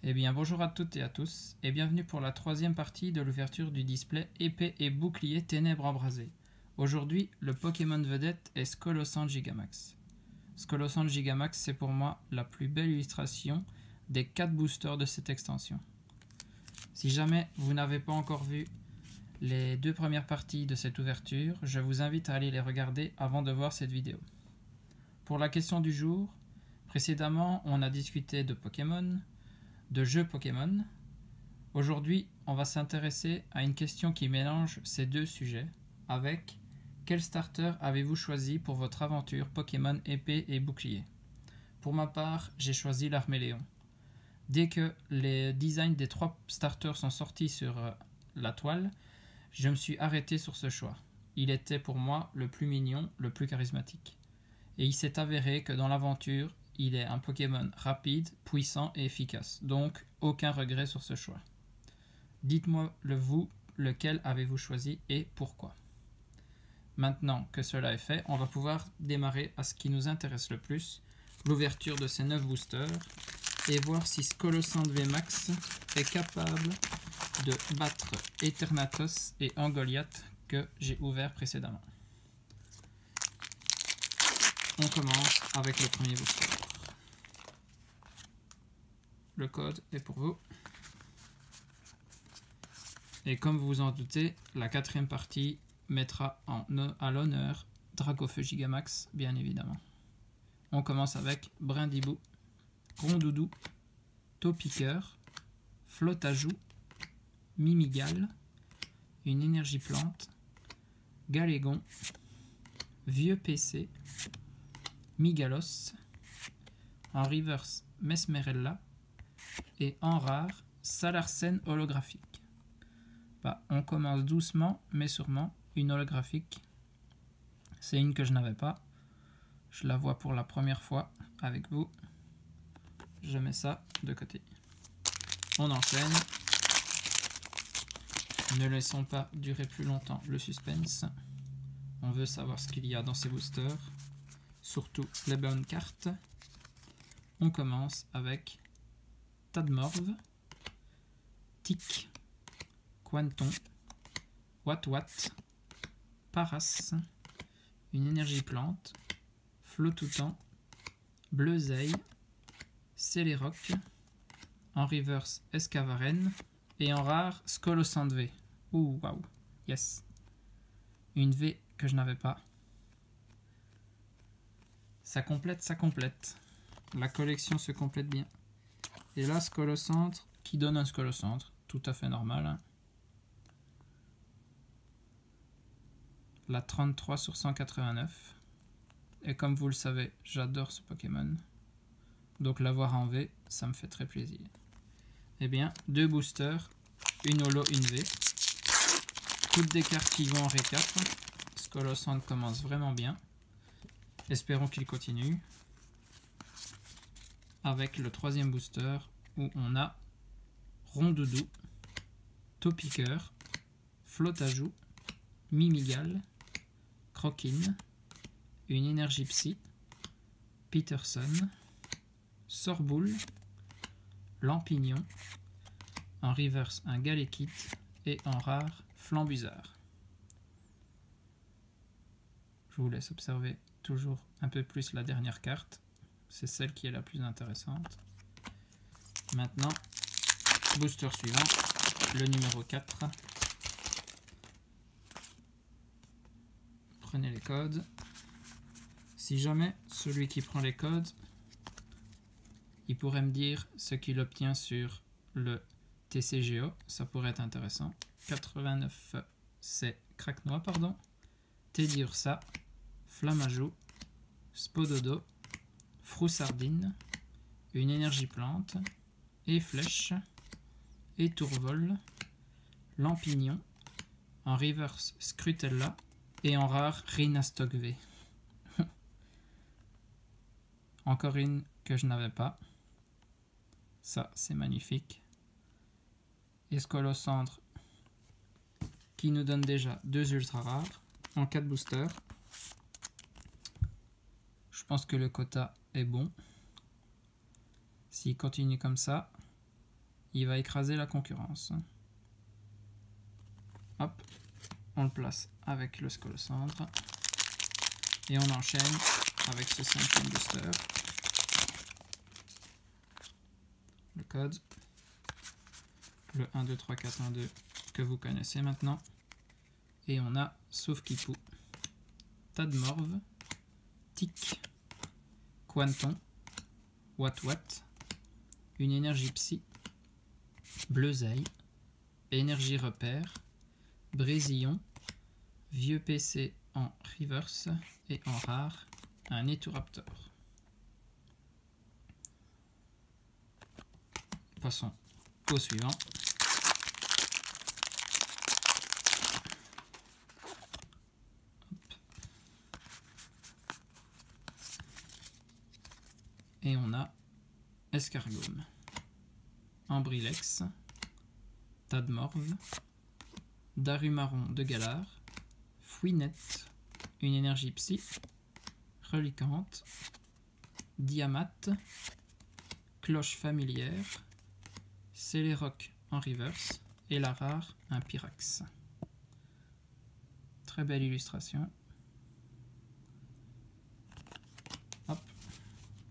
Eh bien bonjour à toutes et à tous et bienvenue pour la troisième partie de l'ouverture du display épée et bouclier ténèbres embrasées. Aujourd'hui, le Pokémon vedette est Skolosand Gigamax. Skolosand Gigamax, c'est pour moi la plus belle illustration des 4 boosters de cette extension. Si jamais vous n'avez pas encore vu les 2 premières parties de cette ouverture, je vous invite à aller les regarder avant de voir cette vidéo. Pour la question du jour, précédemment on a discuté de Pokémon, de jeux Pokémon. Aujourd'hui, on va s'intéresser à une question qui mélange ces deux sujets avec quel starter avez-vous choisi pour votre aventure Pokémon épée et bouclier? Pour ma part, j'ai choisi l'Arméléon. Dès que les designs des 3 starters sont sortis sur la toile, je me suis arrêté sur ce choix. Il était pour moi le plus mignon, le plus charismatique. Et il s'est avéré que dans l'aventure, il est un Pokémon rapide, puissant et efficace. Donc, aucun regret sur ce choix. Dites-moi lequel avez-vous choisi et pourquoi. Maintenant que cela est fait, on va pouvoir démarrer à ce qui nous intéresse le plus, l'ouverture de ces 9 boosters, et voir si Skolosand VMAX est capable de battre Eternatus et Angoliath que j'ai ouvert précédemment. On commence avec le premier booster. Le code est pour vous. Et comme vous vous en doutez, la 4e partie mettra à l'honneur Dracofeu Gigamax, bien évidemment. On commence avec Brindibou, Rondoudou, Topiqueur, Flotajou, Mimigal, une énergie plante, Galégon, Vieux PC, Migalos, en reverse Mesmerella et en rare Salarsen holographique. On commence doucement mais sûrement. Une holographique, c'est une que je n'avais pas. Je la vois pour la première fois avec vous. Je mets ça de côté. On enchaîne. Ne laissons pas durer plus longtemps le suspense. On veut savoir ce qu'il y a dans ces boosters. Surtout les bonnes cartes. On commence avec Tadmorve, Tic, Quanton, Watwat, Paras, une énergie plante, Flotoutan, Bleuzeil, Céléroc, en reverse Escavaren et en rare Skolosand V. Ouh, waouh, yes. Une V que je n'avais pas. Ça complète. La collection se complète bien. Et là, Skolosand qui donne un Skolosand, tout à fait normal. Hein. La 33 sur 189. Et comme vous le savez, j'adore ce Pokémon. Donc l'avoir en V, ça me fait très plaisir. Eh bien, 2 boosters, une holo, une V. Toutes des cartes qui vont en récap. Skolosand commence vraiment bien. Espérons qu'il continue. Avec le 3e booster où on a Rondoudou, Topiqueur, Flotajou, Mimigal, Croquine, une énergie psy, Peterson, Sorboule, Lampignon, en reverse un Galekit et en rare Flambuzard. Je vous laisse observer toujours un peu plus la dernière carte. C'est celle qui est la plus intéressante. Maintenant, booster suivant, le numéro 4. Prenez les codes. Si jamais celui qui prend les codes, il pourrait me dire ce qu'il obtient sur le TCGO, ça pourrait être intéressant. 89, c'est Craquenois, pardon. Teddiursa, Flamajou, Spododo, Froussardine, une énergie plante, et Flèche, et Tourvol, Lampignon, en reverse Scrutella, et en rare Rhinastok V. Encore une que je n'avais pas. Ça, c'est magnifique. Et Skolosand qui nous donne déjà 2 ultra rares en 4 boosters. Je pense que le quota est bon. S'il continue comme ça, il va écraser la concurrence. Hop, on le place avec le Scolosandre. Et on enchaîne avec ce 5e booster. Le code. Le 1, 2, 3, 4, 1, 2 que vous connaissez maintenant. Et on a Sauf-Qui-Pou, Tadmorve, Tic, Quanton, Wat, une énergie psy, Bleuzeil, énergie repère, Brésillon, vieux PC en reverse et en rare, un Eturaptor. Passons au suivant. Et on a Escargome, Ambrilex, Tadmorve, Darumaron de Galar, Fouinette, une énergie psy, Reliquante, Diamat, Cloche familière, Céléroc en reverse et la rare, un Pyrax. Très belle illustration. Hop.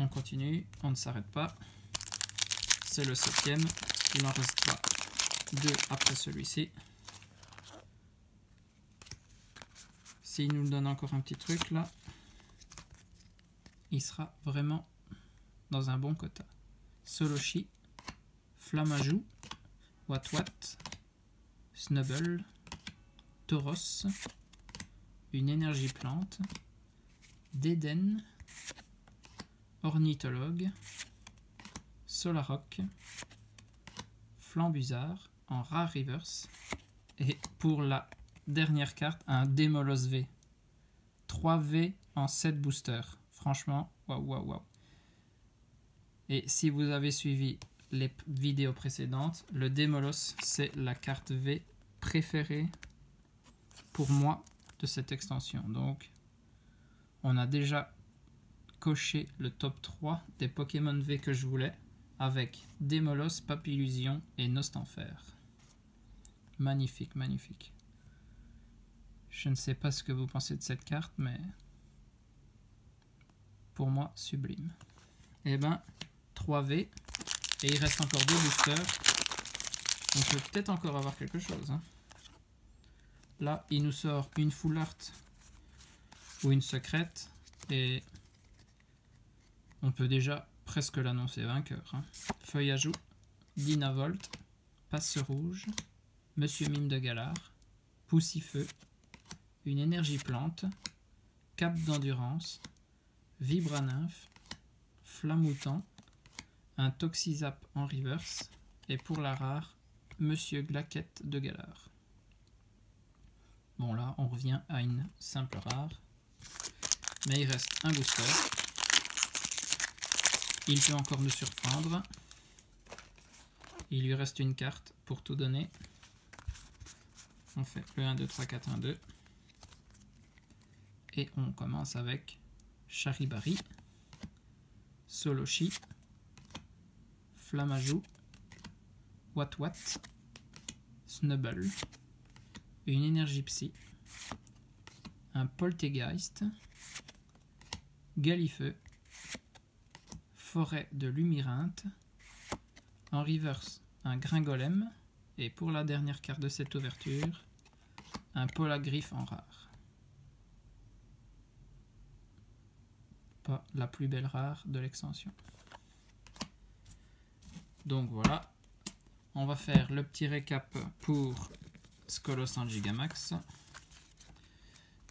On continue, on ne s'arrête pas. C'est le 7e, il en restera 2 après celui-ci. S'il nous donne encore un petit truc là, il sera vraiment dans un bon quota. Soloshi, Flamajou, Wat, Snubble, Tauros, une énergie plante, Déden, Ornithologue, Solaroc, Flambusard en rare reverse. Et pour la dernière carte, un Démolos V. 3 V en 7 boosters. Franchement, waouh. Et si vous avez suivi les vidéos précédentes, le Démolos, c'est la carte V préférée pour moi de cette extension. Donc, on a déjà coché le top 3 des Pokémon V que je voulais avec Démolos, Papillusion et Nostanfer. Magnifique. Je ne sais pas ce que vous pensez de cette carte, mais pour moi, sublime. Et ben, 3V, et il reste encore 2 boosters. On peut peut-être encore avoir quelque chose. Hein. Là, il nous sort une Full Art ou une secrète, et on peut déjà presque l'annoncer vainqueur. Hein. Feuille à joue, Dynavolt, Passe Rouge, Monsieur Mime de Galar, Poussifeu, une énergie plante, Cap d'endurance, Vibranymphe, Flamoutant, un Toxizap en reverse, et pour la rare, Monsieur Glaquette de Galar. Bon là, on revient à une simple rare, mais il reste un booster. Il peut encore nous surprendre. Il lui reste une carte pour tout donner. On fait le 1, 2, 3, 4, 1, 2. Et on commence avec Charibari, Soloshi, Flamajou, Wat, Snubble, une énergie psy, un Poltegeist, Galifeu, Forêt de Lumyrinthe, en reverse un Gringolem, et pour la dernière carte de cette ouverture, un Polagriff en rare. Pas la plus belle rare de l'extension. Donc voilà, on va faire le petit récap pour Scolosand Gigamax.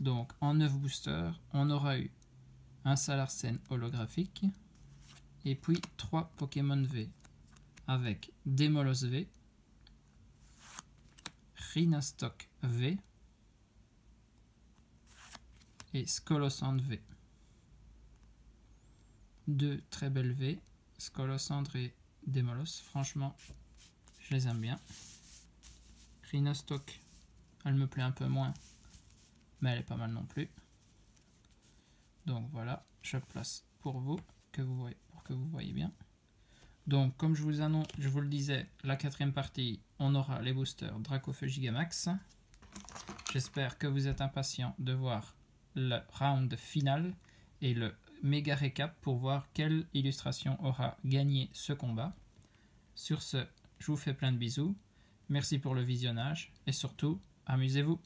Donc en 9 boosters, on aura eu un Salarsen holographique, et puis 3 Pokémon V, avec Démolos V, Rhinastock V et Scolosand V. 2 très belles V, Scolosandre et Démolos. Franchement, je les aime bien. Rhinastock, elle me plaît un peu moins, mais elle est pas mal non plus. Donc voilà, je place pour vous, pour que vous voyez bien. Donc, comme je vous le disais, la quatrième partie, on aura les boosters Dracofeu Gigamax. J'espère que vous êtes impatients de voir le round final et le méga récap pour voir quelle illustration aura gagné ce combat. Sur ce, je vous fais plein de bisous. Merci pour le visionnage et surtout, amusez-vous.